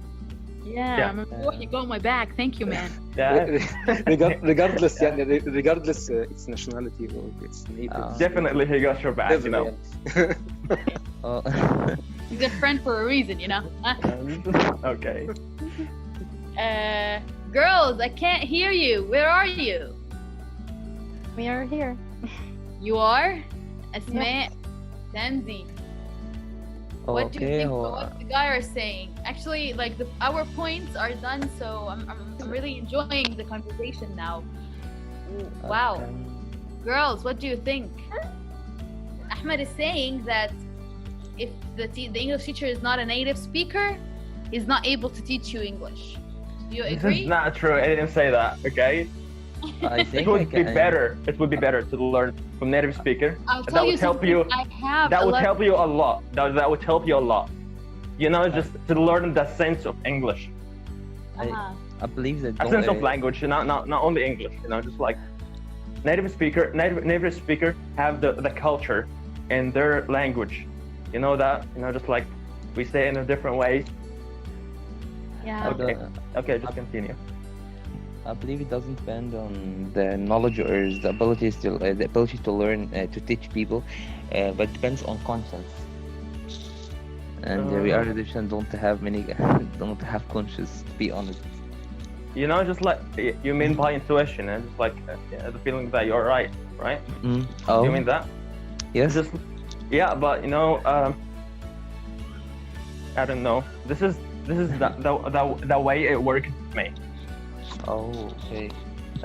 Yeah, Yeah. you got my back. Thank you, man. Yeah. regardless, regardless its nationality or its native. Definitely, he got your back. You know. Oh. He's a friend for a reason, you know. Okay. Girls, I can't hear you. Where are you? We are here. You are? Asma, Tanzi. What do you Okay, think هو about what the guy are saying? Actually, like our points are done, so I'm really enjoying the conversation now. Wow. Girls, what do you think? Ahmed is saying that if the English teacher is not a native speaker, he's not able to teach you English. Do you This agree? is not true. I didn't say that. Okay. I think It would I be can. better. It would be better to learn from native speaker. I'll That tell you would help something. you. I have That a would lot. help you a lot. That would help you a lot. You know, just to learn the sense of English, Uh-huh. I believe that a sense of language, not only English. You know, just like native speaker have the culture in their language. You know that. You know, just like we say in a different ways. Yeah. Okay. Okay, just continue. I believe it doesn't depend on the knowledge or the ability to learn to teach people, but depends on conscience. And we are Egyptian don't have conscience, to be honest. You know, just like you mean by intuition, and just like the feeling that you're right, right? Oh. You mean that? Yes. Just yeah, but you know, I don't know. This is the way it works for me. Oh, okay.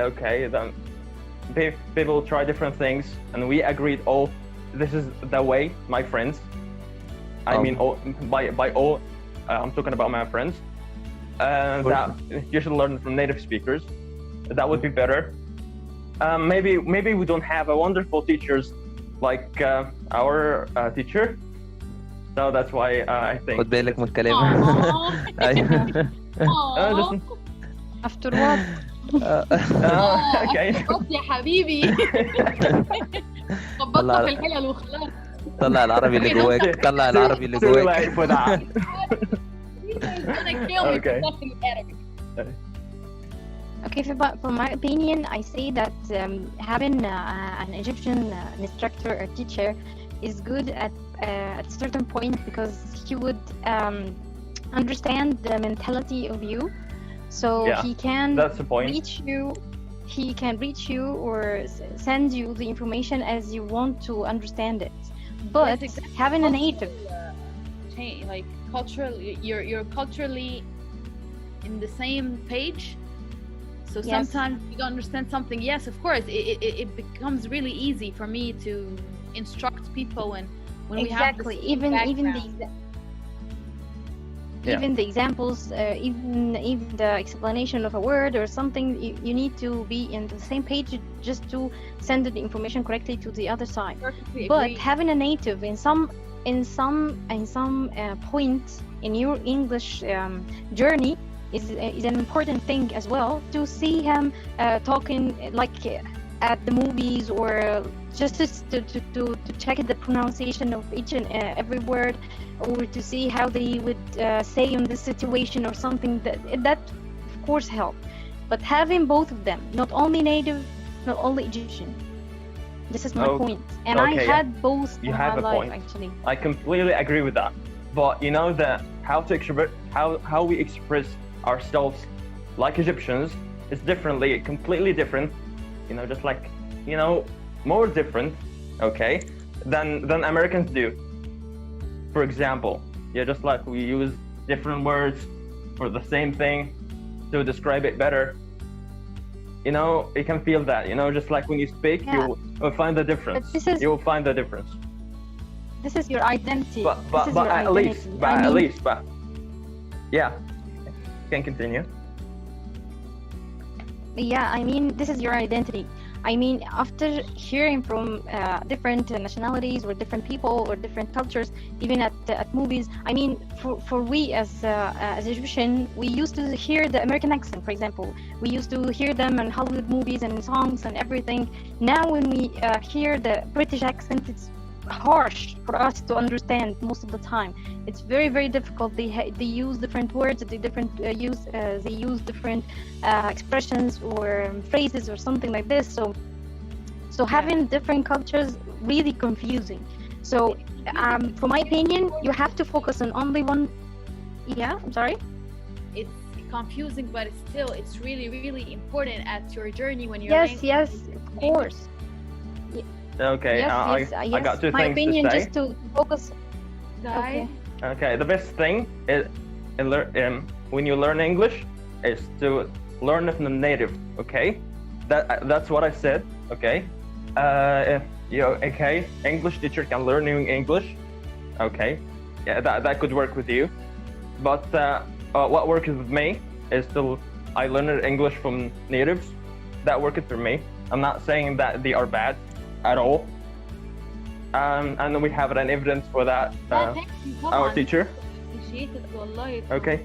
Okay, then people try different things, and we agreed all. This is the way, my friends. I mean, all, by all, I'm talking about my friends. That you should learn from native speakers. That would be better. Maybe we don't have a wonderful teachers like our teacher, so that's why I think. خد بالك من كلامه. After what? Okay. بص يا حبيبي خبطنا في الحلل وخلاص. طلع العربي اللي جواك، طلع العربي اللي جواك. He's gonna kill me Okay. for talking Arabic. Okay, for my opinion, I say that having an Egyptian instructor or teacher is good at a certain point because he would understand the mentality of you, so Yeah, he can that's the point. reach you. He can reach you or send you the information as you want to understand it. But Yes, exactly. having a native, Like culturally, you're culturally in the same page. So Yes. sometimes you don't understand something. Yes, of course, it becomes really easy for me to instruct people when we have the exactly. same Even background. Yeah. even the examples, even the explanation of a word or something, you need to be in the same page just to send the information correctly to the other side. Perfectly But agree. having a native in some point in your English journey is an important thing as well, to see him talking like at the movies, or just to check the pronunciation of each and every word, or to see how they would say in this situation or something. That of course help. But having both of them, not only native, not only Egyptian. This is my point, and I okay, had both You in have my a life point. actually. I completely agree with that. But you know that how we express ourselves like Egyptians is completely different. You know, just like more different. okay, than Americans do. For example, yeah, just like we use different words for the same thing to describe it better. You know, you can feel that. You know, just like when you speak, Yeah. you'll find the difference. But this is- You will find the difference. This is your identity. But This is your at identity. least, yeah, you can continue. Yeah, I mean, this is your identity. I mean, after hearing from different nationalities or different people or different cultures, even at movies, I mean, for we as Egyptian, we used to hear the American accent, for example. We used to hear them in Hollywood movies and songs and everything. Now, when we hear the British accent, it's harsh for us to understand most of the time. It's very, very difficult. They use different words. They use different expressions or phrases or something like this. So having different cultures really confusing. So for my opinion, you have to focus on only one. Yeah, I'm sorry. It's confusing, but it's really, really important at your journey when you're Yes, of course. Okay, I got two my things opinion, to say. just to focus. Guy. Okay, the best thing is when you learn English is to learn it from the native. Okay, that's what I said. Okay, if you English teacher can learn you English. Okay, yeah, that could work with you. But what works with me is I learned English from natives. That worked for me. I'm not saying that they are bad at all. And we have an evidence for that. Our teacher. Okay.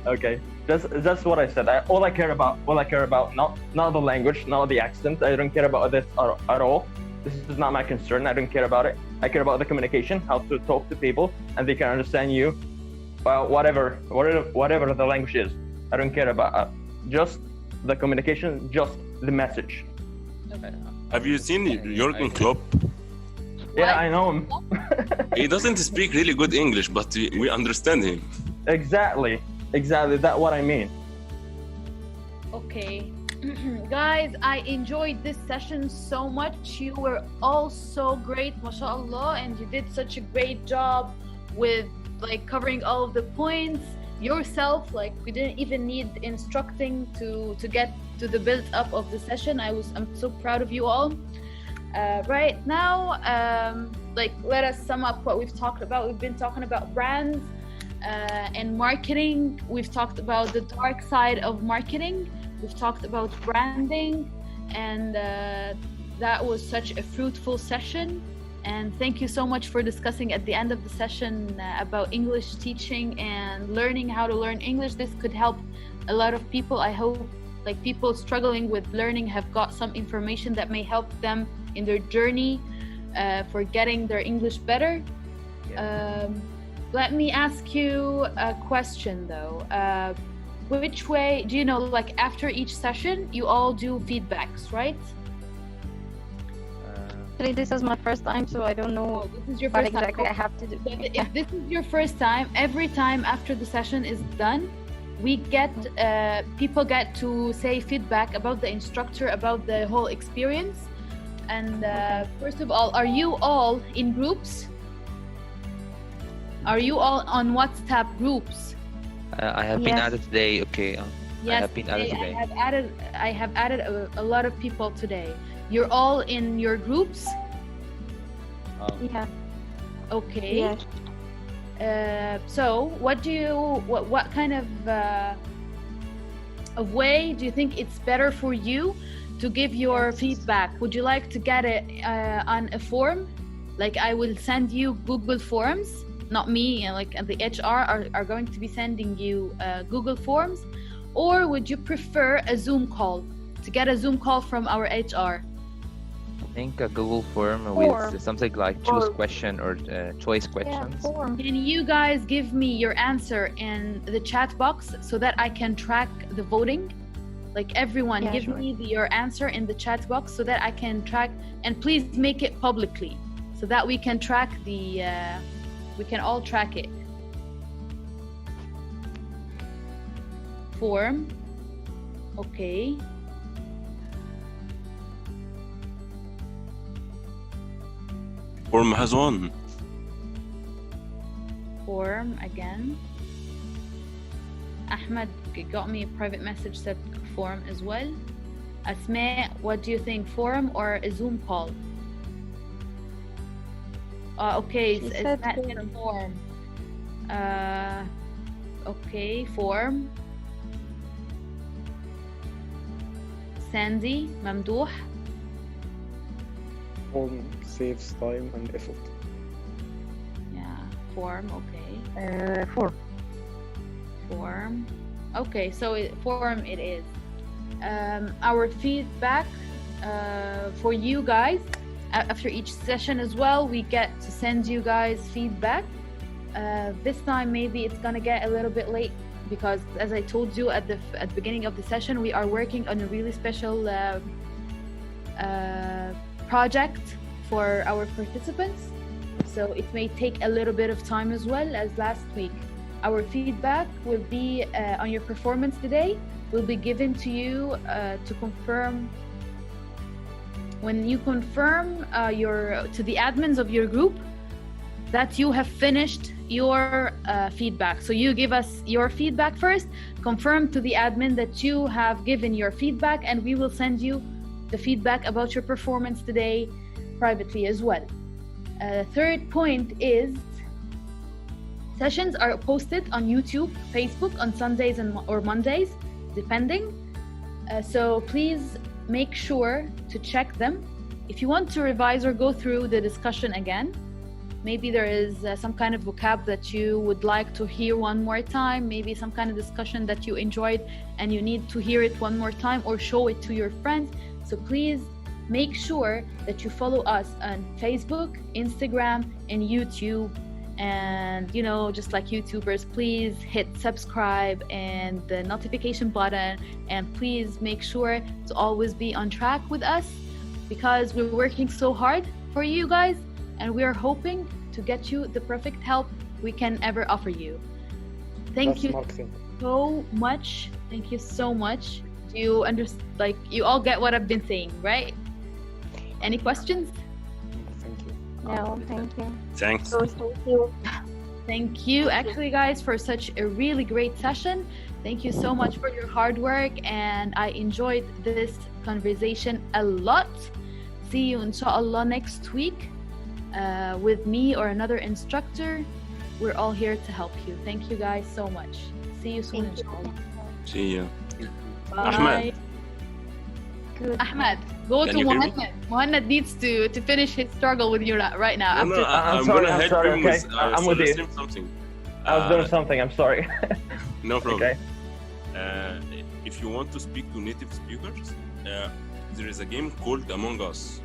Okay. That's what I said. All I care about, not the language, not the accent. I don't care about this at all. This is not my concern. I don't care about it. I care about the communication, how to talk to people, and they can understand you. Whatever the language is. I don't care about just the communication, just the message. Have you seen Jurgen Klopp? Yeah, I know him. He doesn't speak really good English, but we understand him. Exactly. That's what I mean. Okay. Guys, I enjoyed this session so much. You were all so great, mashallah, and you did such a great job with like covering all of the points yourself. Like we didn't even need instructing to get to the build up of the session. I'm so proud of you all. Right now, like let us sum up what we've talked about. We've been talking about brands and marketing. We've talked about the dark side of marketing. We've talked about branding, and that was such a fruitful session. And thank you so much for discussing at the end of the session about English teaching and learning how to learn English. This could help a lot of people. I hope like people struggling with learning have got some information that may help them in their journey for getting their English better. Let me ask you a question though. Which way, do you know, like after each session, you all do feedbacks, right? Actually, this is my first time, so I don't know this is your what first exactly time. I have to do. So if this is your first time, every time after the session is done, we get people get to say feedback about the instructor, about the whole experience. And first of all, are you all in groups? Are you all on WhatsApp groups? I have been added today. Okay. Yes, I have been added today. I have added a lot of people today. You're all in your groups? Yeah. Okay. Yes. So what kind of way do you think it's better for you to give your feedback? Would you like to get it on a form? Like I will send you Google Forms, not me, like the HR are going to be sending you Google Forms, or would you prefer a Zoom call, to get a Zoom call from our HR? I think a Google form with something like choose question or choice questions. Can you guys give me your answer in the chat box so that I can track the voting? Like everyone, give me your answer in the chat box so that I can track, and please make it publicly so that we can track we can all track it. Form. Okay. Form has one. Form again. Ahmed got me a private message, said forum as well. Asma, what do you think, forum or a Zoom call? Okay, She it's said not forum. form. Okay, form. Sandy, Mamdouh. Form saves time and effort. Yeah, form, okay. Form. Form. Okay, so form it is. Our feedback for you guys after each session as well, we get to send you guys feedback. This time maybe it's gonna get a little bit late because, as I told you at the beginning of the session, we are working on a really special project for our participants. So it may take a little bit of time as well as last week. Our feedback will be on your performance today, will be given to you to confirm. When you confirm to the admins of your group that you have finished your feedback. So you give us your feedback first, confirm to the admin that you have given your feedback, and we will send you the feedback about your performance today privately as well. Third point is sessions are posted on YouTube, Facebook on Sundays or Mondays, depending. So please make sure to check them. If you want to revise or go through the discussion again, maybe there is some kind of vocab that you would like to hear one more time, maybe some kind of discussion that you enjoyed and you need to hear it one more time or show it to your friends. So please make sure that you follow us on Facebook, Instagram, and YouTube. And just like YouTubers, please hit subscribe and the notification button, and please make sure to always be on track with us because we're working so hard for you guys, and we are hoping to get you the perfect help we can ever offer you. Thank you so much. Thank you so much. Do you understand? Like, you all get what I've been saying, right? Any questions? No, thank you. Thanks. So thank you. Thank you, actually, guys, for such a really great session. Thank you so much for your hard work, and I enjoyed this conversation a lot. See you, inshallah, next week with me or another instructor. We're all here to help you. Thank you, guys, so much. See you soon, inshallah. See ya. Bye. Ahmed. Good. Ahmed, go Can to you hear me? Muhammad. Muhammad needs to finish his struggle with you right now. No, after I'm sorry, gonna I'm help sorry, him okay? with I'm with you. suggesting something. I was doing something. I'm sorry. No problem. Okay. If you want to speak to native speakers, there is a game called Among Us.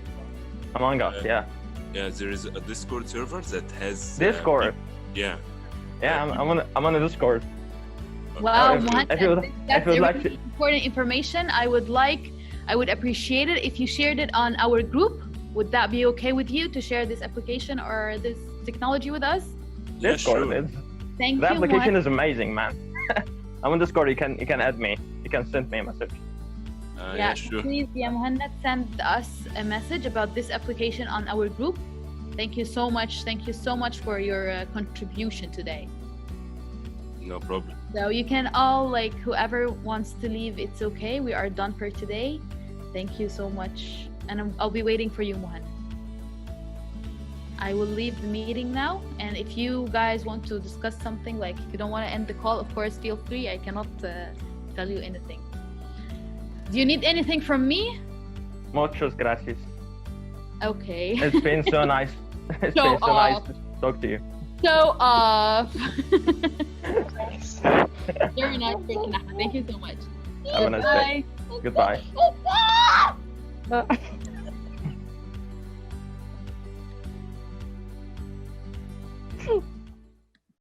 Among Us, yeah. Yeah, there is a Discord server that has Discord. Yeah. Yeah, I'm on the Discord. Wow, if- Muhammad, if you would- that's if you would really like to- important information. I would appreciate it if you shared it on our group. Would that be okay with you to share this application or this technology with us? Yeah, Discord. sure. Thank The you, application Muhammad. is amazing, man. I'm on Discord. You can add me. You can send me a message. Yeah, sure. Please, Muhammad, send us a message about this application on our group. Thank you so much. Thank you so much for your contribution today. No problem. So you can all, like, whoever wants to leave, it's okay. We are done for today. Thank you so much. And I'll be waiting for you, Muhammad. I will leave the meeting now. And if you guys want to discuss something, like if you don't want to end the call, of course, feel free. I cannot tell you anything. Do you need anything from me? Muchas gracias. Okay. It's been so nice. It's Show been so nice off. to talk to you. Show off. You're a nice person, Ahmed. Thank you so much. Have a nice day. Goodbye. Bye.